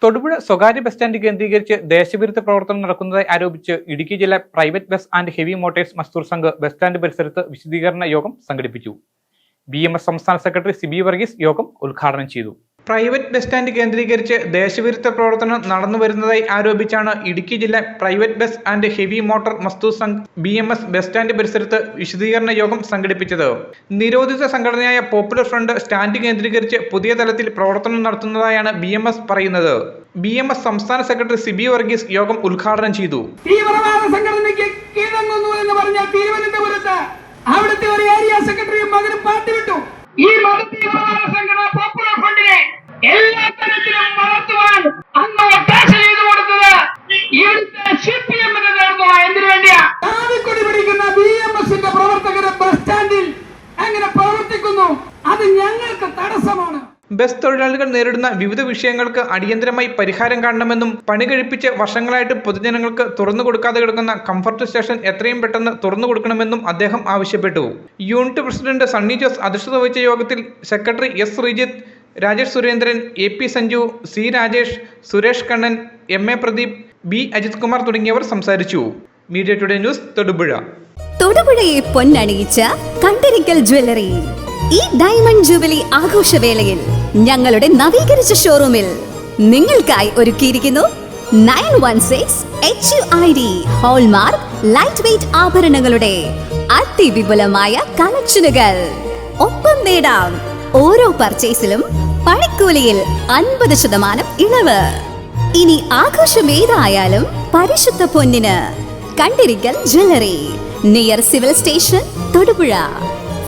തൊടുപുഴ സ്വകാര്യ bus stand കേന്ദ്രീകരിച്ച് ദേശവിരുദ്ധ പ്രവർത്തനം നടക്കുന്നതായി ആരോപിച്ച് ഇടുക്കി ജില്ലാ private bus and heavy Motors Mazdoor Sangh bus stand പരിസരത്ത് വിശദീകരണ യോഗം സംഘടിപ്പിച്ചു. BMS സംസ്ഥാന സെക്രട്ടറി സിബി വർഗീസ് യോഗം ഉദ്ഘാടനം ചെയ്തു. പ്രൈവറ്റ് ബസ് സ്റ്റാൻഡ് കേന്ദ്രീകരിച്ച് ദേശവിരുദ്ധ പ്രവർത്തനം നടന്നുവരുന്നതായി ആരോപിച്ചാണ് ഇടുക്കി ജില്ലാ private bus and heavy motor Mazdoor Sangh BMS bus stand പരിസരത്ത് വിശദീകരണ യോഗം സംഘടിപ്പിച്ചത്. നിരോധിത സംഘടനയായ പോപ്പുലർ ഫ്രണ്ട് സ്റ്റാൻഡ് കേന്ദ്രീകരിച്ച് പുതിയ തലത്തിൽ പ്രവർത്തനം നടത്തുന്നതായാണ് BMS പറയുന്നത്. BMS സംസ്ഥാന സെക്രട്ടറി സിബി വർഗീസ് യോഗം ഉദ്ഘാടനം ചെയ്തു. തീവ്രവാദ സംഘടനയ്ക്ക് കീഴടങ്ങുന്നു എന്ന് പറഞ്ഞ തിരുവനന്തപുരത്ത് അവിടുത്തെ ഒരു ഏരിയ സെക്രട്ടറിയും മകനും പാർട്ടി വിട്ടു. ഈ മതതീവ്രവാദ സംഘടന പോപ്പുലർ ഫ്രണ്ടിനെ എല്ലാ തരത്തിലും വളർത്തുവാൻ അന്ന് ഒത്താശ ചെയ്തു കൊടുത്തത് ഇവിടുത്തെ CPM-ന്റെ നേതൃത്വം. എന്തിനു വേണ്ടിയാ? കാവിക്കൊടി പിടിക്കുന്ന BMS-ന്റെ പ്രവർത്തകരെ ബസ് സ്റ്റാൻഡിൽ എങ്ങനെ പ്രവർത്തിക്കുന്നു? അത് ഞങ്ങൾക്ക് തടസ്സമാണ്. ബസ് തൊഴിലാളികൾ നേരിടുന്ന വിവിധ വിഷയങ്ങൾക്ക് അടിയന്തരമായി പരിഹാരം കാണണമെന്നും പണി കഴിപ്പിച്ച് വർഷങ്ങളായിട്ട് പൊതുജനങ്ങൾക്ക് തുറന്നു കൊടുക്കാതെ കിടക്കുന്ന കംഫർട്ട് സ്റ്റേഷൻ എത്രയും പെട്ടെന്ന് തുറന്നു കൊടുക്കണമെന്നും അദ്ദേഹം ആവശ്യപ്പെട്ടു. യൂണിറ്റ് പ്രസിഡന്റ് സണ്ണി ജോസ് അധ്യക്ഷത വഹിച്ച യോഗത്തിൽ secretary S. Sreejith, Rajesh Surendran, AP Sanju, C. Rajesh, Suresh Kannan, MA Pradeep, B. Ajith Kumar തുടങ്ങിയവർ സംസാരിച്ചു. Media today news, Thodupuzha. തൊടുപുഴയെ പൊന്നണിയിച്ച Kandirikkal jewellery ഈ ഡയമണ്ട് ജൂബിലി ആഘോഷവേളയിൽ ഞങ്ങളുടെ നവീകരിച്ച ഷോറൂമിൽ നിങ്ങൾക്കായി ഒരുക്കിയിരിക്കുന്നു 916 HUID ഹോൾമാർക്ക് ലൈറ്റ് വെയ്റ്റ് ആഭരണങ്ങളുടെ അതിവിപുലമായ കളക്ഷനുകൾ. ഒപ്പം നേടാം ഓരോ പർച്ചേസിലും പണിക്കൂലിയിൽ 50% ഇളവ്. ഇനി ആഘോഷം ഏതായാലും പരിശുദ്ധ പൊന്നിന് Kandirikkal jewellery, near civil station, Thodupuzha.